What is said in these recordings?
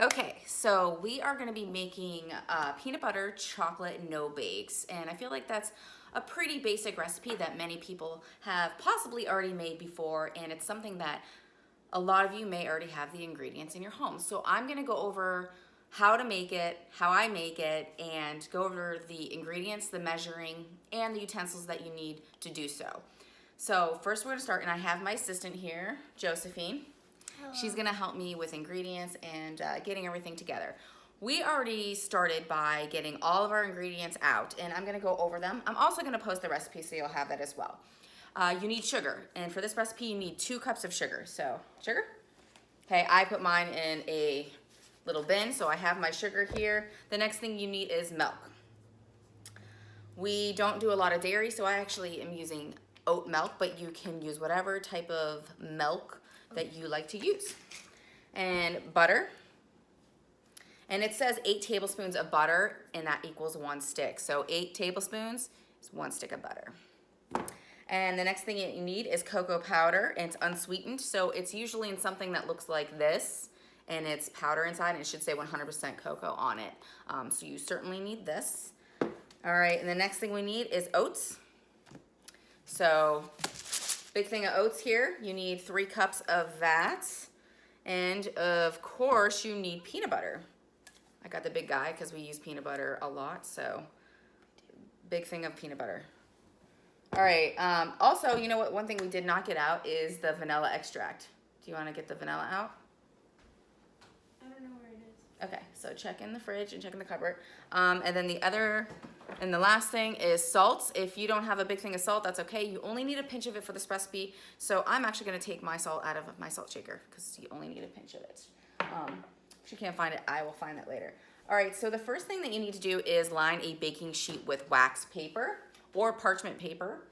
Okay, so we are gonna be making peanut butter chocolate no bakes, and I feel like that's a pretty basic recipe that many people have possibly already made before, and it's something that a lot of you may already have the ingredients in your home. So I'm gonna go over how to make it, how I make it, and go over the ingredients, the measuring, and the utensils that you need to do so. So first we're gonna start, and I have my assistant here, Josephine. She's gonna help me with ingredients and getting everything together. We already started by getting all of our ingredients out, and I'm gonna go over them. I'm also gonna post the recipe so you'll have that as well. You need sugar, and for this recipe you need 2 cups of sugar. So, sugar? Okay, I put mine in a little bin, so I have my sugar here. The next thing you need is milk. We don't do a lot of dairy, so I actually am using oat milk, but you can use whatever type of milk that you like to use. And butter. And it says 8 tablespoons of butter, and that equals 1 stick. So 8 tablespoons is 1 stick of butter. And the next thing you need is cocoa powder, and it's unsweetened. So it's usually in something that looks like this, and it's powder inside, and it should say 100% cocoa on it. So you certainly need this. All right, and the next thing we need is oats. So big thing of oats here. You need 3 cups of that. And of course, you need peanut butter. I got the big guy because we use peanut butter a lot, so big thing of peanut butter. All right, also, you know what, one thing we did not get out is the vanilla extract. Do you want to get the vanilla out? I don't know where it is. Okay, so check in the fridge and check in the cupboard. And then the last thing is salt. If you don't have a big thing of salt, that's okay. You only need a pinch of it for this recipe. So I'm actually gonna take my salt out of my salt shaker because you only need a pinch of it. If you can't find it, I will find it later. All right, so the first thing that you need to do is line a baking sheet with wax paper or parchment paper.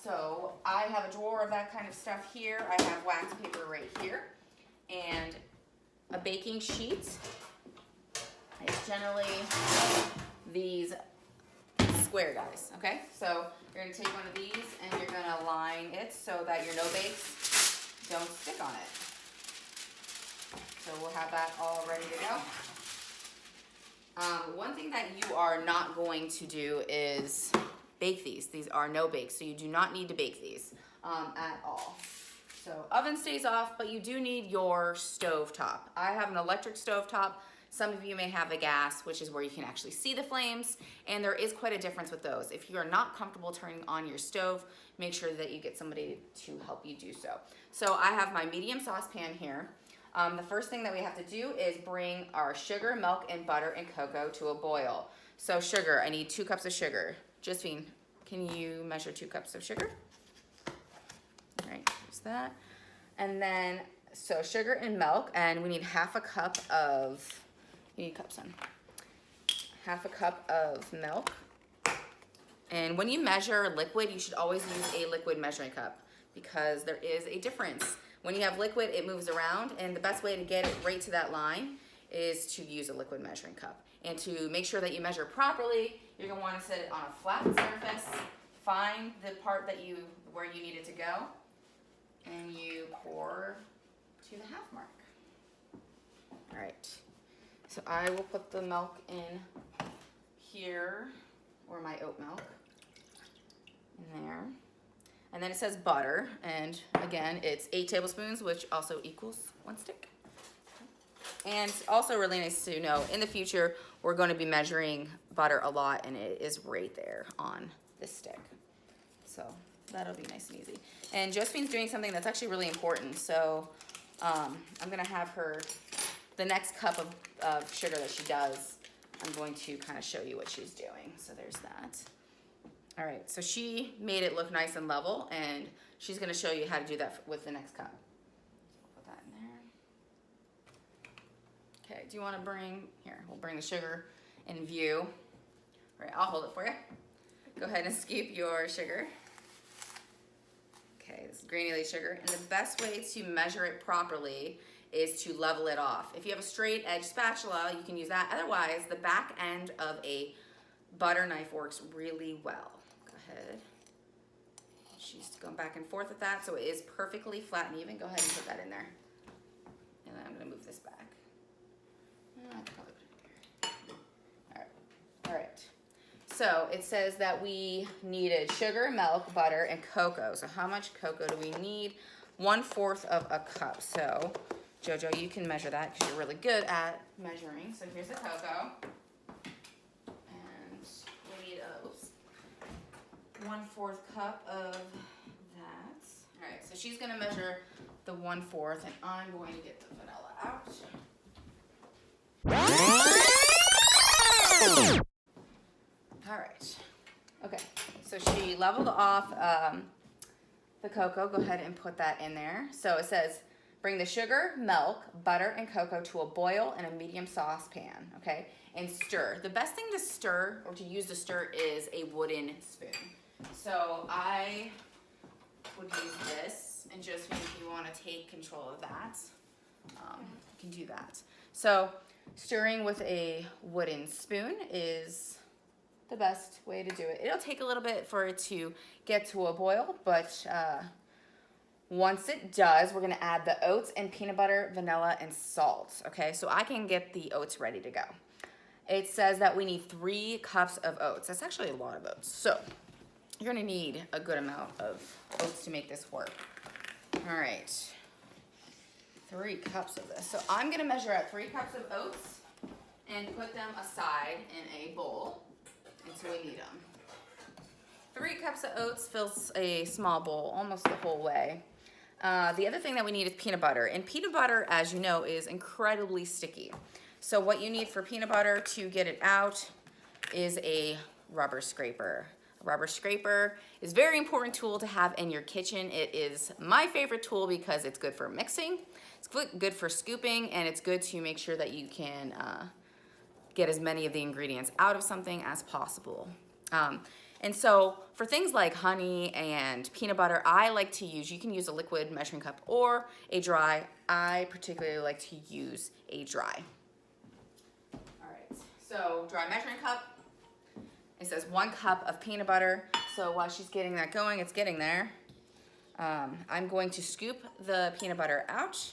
So I have a drawer of that kind of stuff here. I have wax paper right here. And a baking sheet is generally these square guys, okay? So you're gonna take one of these and you're gonna line it so that your no bakes don't stick on it. So we'll have that all ready to go. One thing that you are not going to do is bake these. These are no bakes, so you do not need to bake these at all. So oven stays off, but you do need your stove top. I have an electric stove top. Some of you may have a gas, which is where you can actually see the flames, and there is quite a difference with those. If you are not comfortable turning on your stove, make sure that you get somebody to help you do so. So I have my medium saucepan here. The first thing that we have to do is bring our sugar, milk, and butter and cocoa to a boil. So sugar, I need 2 cups of sugar. Josephine, can you measure 2 cups of sugar? All right, there's that. And then, so sugar and milk, and we need half a cup of, you need cups on, half a cup of milk. And when you measure liquid, you should always use a liquid measuring cup because there is a difference. When you have liquid, it moves around, and the best way to get it right to that line is to use a liquid measuring cup. And to make sure that you measure properly, you're gonna wanna set it on a flat surface, find the part that where you need it to go, and you pour to the half mark. All right, so I will put the milk in here, or my oat milk, in there. And then it says butter, and again, it's 8 tablespoons, which also equals 1 stick. And also really nice to know, in the future, we're going to be measuring butter a lot, and it is right there on this stick. So that'll be nice and easy. And Josephine's doing something that's actually really important. So I'm going to have her, the next cup of sugar that she does, I'm going to kind of show you what she's doing. So there's that. All right, so she made it look nice and level, and she's going to show you how to do that with the next cup. So put that in there. Okay, do you want to bring, here, we'll bring the sugar in view. All right, I'll hold it for you. Go ahead and scoop your sugar. Okay, this is granulated sugar, and the best way to measure it properly is to level it off. If you have a straight edge spatula, you can use that. Otherwise, the back end of a butter knife works really well. Go ahead. She's going back and forth with that, so it is perfectly flat and even. Go ahead and put that in there. And then I'm gonna move this back. So it says that we needed sugar, milk, butter, and cocoa. So how much cocoa do we need? 1/4 of a cup. So Jojo, you can measure that because you're really good at measuring. So here's the cocoa. And we need 1/4 cup of that. All right, so she's gonna measure the 1/4 and I'm going to get the vanilla out. All right. Okay. So she leveled off the cocoa. Go ahead and put that in there. So it says, bring the sugar, milk, butter, and cocoa to a boil in a medium saucepan. Okay. And stir. The best thing to stir or to use to stir is a wooden spoon. So I would use this, and just if you want to take control of that, you can do that. So stirring with a wooden spoon is the best way to do it. It'll take a little bit for it to get to a boil, but once it does, we're gonna add the oats and peanut butter, vanilla, and salt. Okay, so I can get the oats ready to go. It says that we need 3 cups of oats. That's actually a lot of oats. So you're gonna need a good amount of oats to make this work. All right, 3 cups of this. So I'm gonna measure out 3 cups of oats and put them aside in a bowl until we need them. 3 cups of oats fills a small bowl almost the whole way. The other thing that we need is peanut butter. And peanut butter, as you know, is incredibly sticky. So what you need for peanut butter to get it out is a rubber scraper. A rubber scraper is a very important tool to have in your kitchen. It is my favorite tool because it's good for mixing, it's good for scooping, and it's good to make sure that you can get as many of the ingredients out of something as possible. And so for things like honey and peanut butter, I like to use, you can use a liquid measuring cup or a dry. I particularly like to use a dry. All right, so dry measuring cup. It says 1 cup of peanut butter. So while she's getting that going, it's getting there. I'm going to scoop the peanut butter out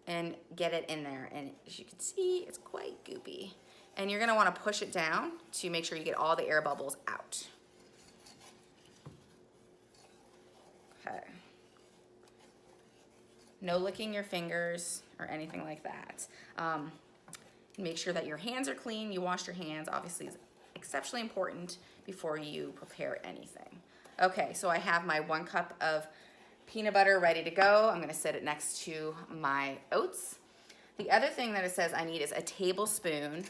and get it in there. And as you can see, it's quite goopy. And you're gonna wanna push it down to make sure you get all the air bubbles out. Okay. No licking your fingers or anything like that. Make sure that your hands are clean. You washed your hands, obviously it's exceptionally important before you prepare anything. Okay, so I have my 1 cup of peanut butter ready to go. I'm gonna set it next to my oats. The other thing that it says I need is a tablespoon,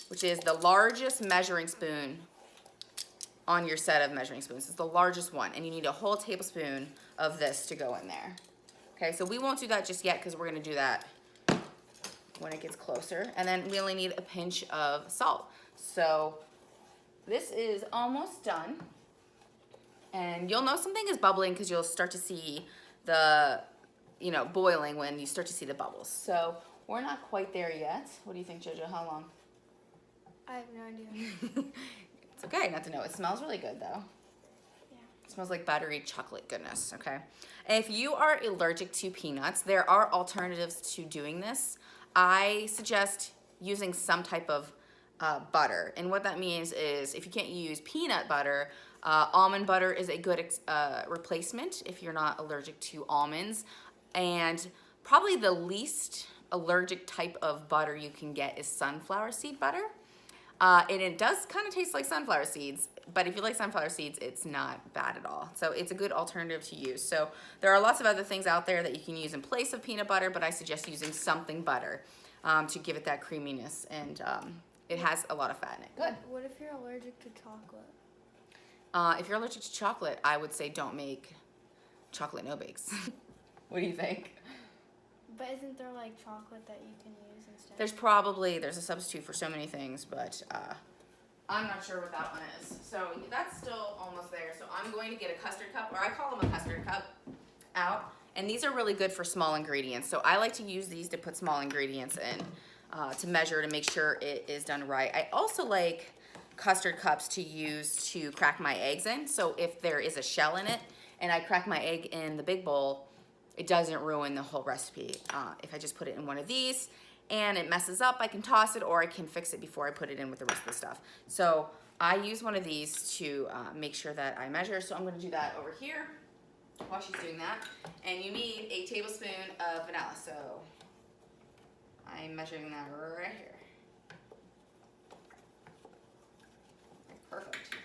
which is the largest measuring spoon on your set of measuring spoons. It's the largest one, and you need a whole tablespoon of this to go in there. Okay, so we won't do that just yet because we're gonna do that when it gets closer. And then we only need a pinch of salt. So this is almost done. And you'll know something is bubbling because you'll start to see the, boiling when you start to see the bubbles. So we're not quite there yet. What do you think, Jojo? How long? I have no idea. It's okay not to know. It smells really good though. Yeah. It smells like buttery chocolate goodness, okay? And if you are allergic to peanuts, there are alternatives to doing this. I suggest using some type of butter. And what that means is if you can't use peanut butter, almond butter is a good replacement if you're not allergic to almonds. And probably the least allergic type of butter you can get is sunflower seed butter. And it does kind of taste like sunflower seeds, but if you like sunflower seeds, it's not bad at all. So it's a good alternative to use. So there are lots of other things out there that you can use in place of peanut butter, but I suggest using something butter to give it that creaminess, and it has a lot of fat in it. Good. What if you're allergic to chocolate? If you're allergic to chocolate, I would say don't make chocolate no bakes. What do you think? But isn't there like chocolate that you can use instead? There's a substitute for so many things, but I'm not sure what that one is. So that's still almost there. So I'm going to get a custard cup, or I call them a custard cup, out. And these are really good for small ingredients. So I like to use these to put small ingredients in to measure to make sure it is done right. I also like custard cups to use to crack my eggs in. So if there is a shell in it and I crack my egg in the big bowl, it doesn't ruin the whole recipe. If I just put it in one of these and it messes up, I can toss it, or I can fix it before I put it in with the rest of the stuff. So I use one of these to make sure that I measure, so I'm gonna do that over here while she's doing that. And you need a tablespoon of vanilla, so I'm measuring that right here. Perfect.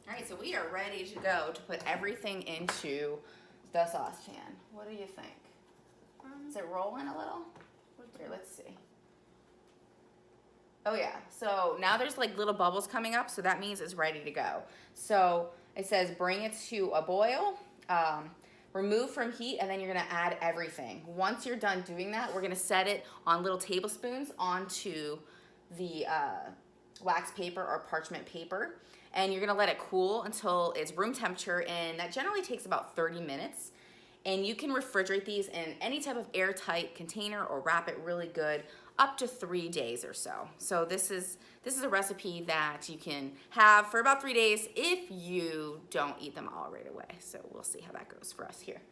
All right, so we are ready to go to put everything into the saucepan. What do you think? Is it rolling a little? Here, let's see. Oh yeah, so now there's like little bubbles coming up, so that means it's ready to go. So it says bring it to a boil, remove from heat, and then you're gonna add everything. Once you're done doing that, we're gonna set it on little tablespoons onto the wax paper or parchment paper, and you're gonna let it cool until it's room temperature, and that generally takes about 30 minutes. And you can refrigerate these in any type of airtight container or wrap it really good up to 3 days or so. So this is a recipe that you can have for about 3 days if you don't eat them all right away. So we'll see how that goes for us here.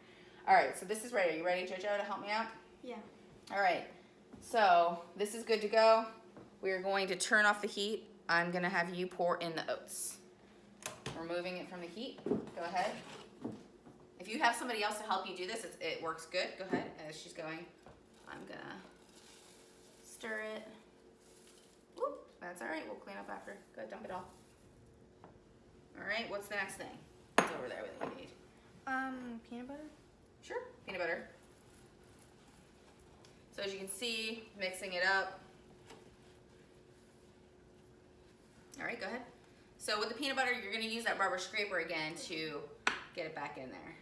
All right, so this is ready. Are you ready, JoJo, to help me out? Yeah. All right, so this is good to go. We're going to turn off the heat. I'm gonna have you pour in the oats. Removing it from the heat, go ahead. If you have somebody else to help you do this, it works good. Go ahead, as she's going. I'm gonna stir it. Whoop, that's all right, we'll clean up after. Go ahead, dump it all. All right, what's the next thing? It's over there with you need. Peanut butter? Sure, peanut butter. So as you can see, mixing it up. All right, go ahead. So with the peanut butter, you're gonna use that rubber scraper again to get it back in there,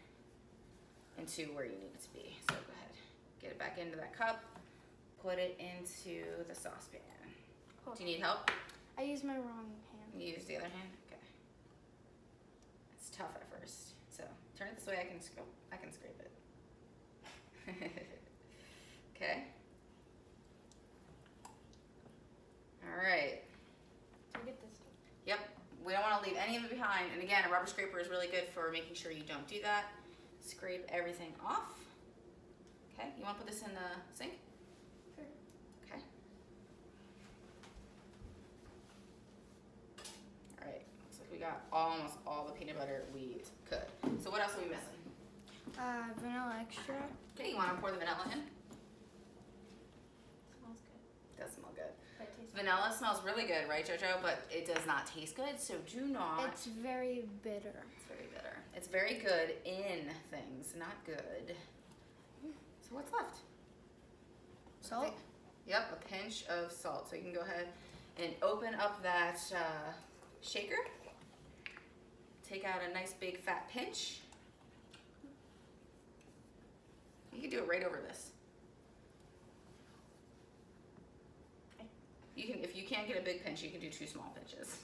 into where you need it to be. So go ahead, get it back into that cup, put it into the saucepan. Do you need help? I used my wrong hand. You use the other hand? Okay. It's tough at first. So turn it this way, I can scrape it. Okay. All right. Do I get this? Yep. We don't want to leave any of it behind. And again, a rubber scraper is really good for making sure you don't do that. Scrape everything off. Okay, you want to put this in the sink? Sure. Okay. All right, looks like we got almost all the peanut butter we could. So what else are we missing? Vanilla extract. Okay, you want to pour the vanilla in? Smells good. Does smell good. But it tastes Vanilla smells really good, right, JoJo? But it does not taste good, so do not. It's very bitter. It's very bitter. It's very good in things, not good. So what's left? Salt? Yep, a pinch of salt. So you can go ahead and open up that shaker. Take out a nice big fat pinch. You can do it right over this. You can, if you can't get a big pinch, you can do 2 small pinches.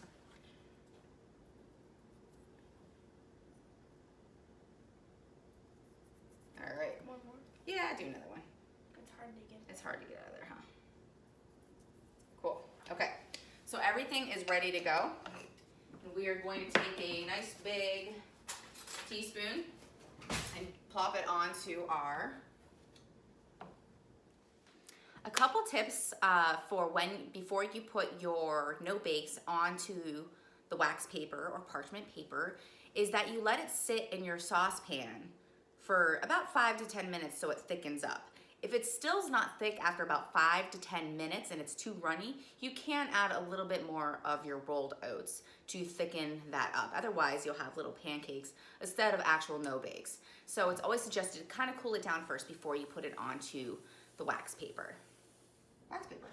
All right. One more. Yeah, do another one. It's hard to get. It's hard to get out of there, huh? Cool. Okay. So everything is ready to go. We are going to take a nice big teaspoon and plop it onto our. A couple tips for before you put your no bakes onto the wax paper or parchment paper is that you let it sit in your saucepan for about 5 to 10 minutes so it thickens up. If it still's not thick after about 5 to 10 minutes and it's too runny, you can add a little bit more of your rolled oats to thicken that up. Otherwise, you'll have little pancakes instead of actual no bakes. So it's always suggested to kind of cool it down first before you put it onto the wax paper. Wax paper.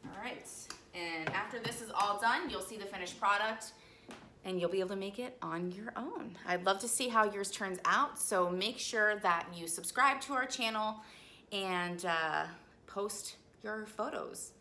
All right, and after this is all done, you'll see the finished product and you'll be able to make it on your own. I'd love to see how yours turns out, so make sure that you subscribe to our channel and post your photos.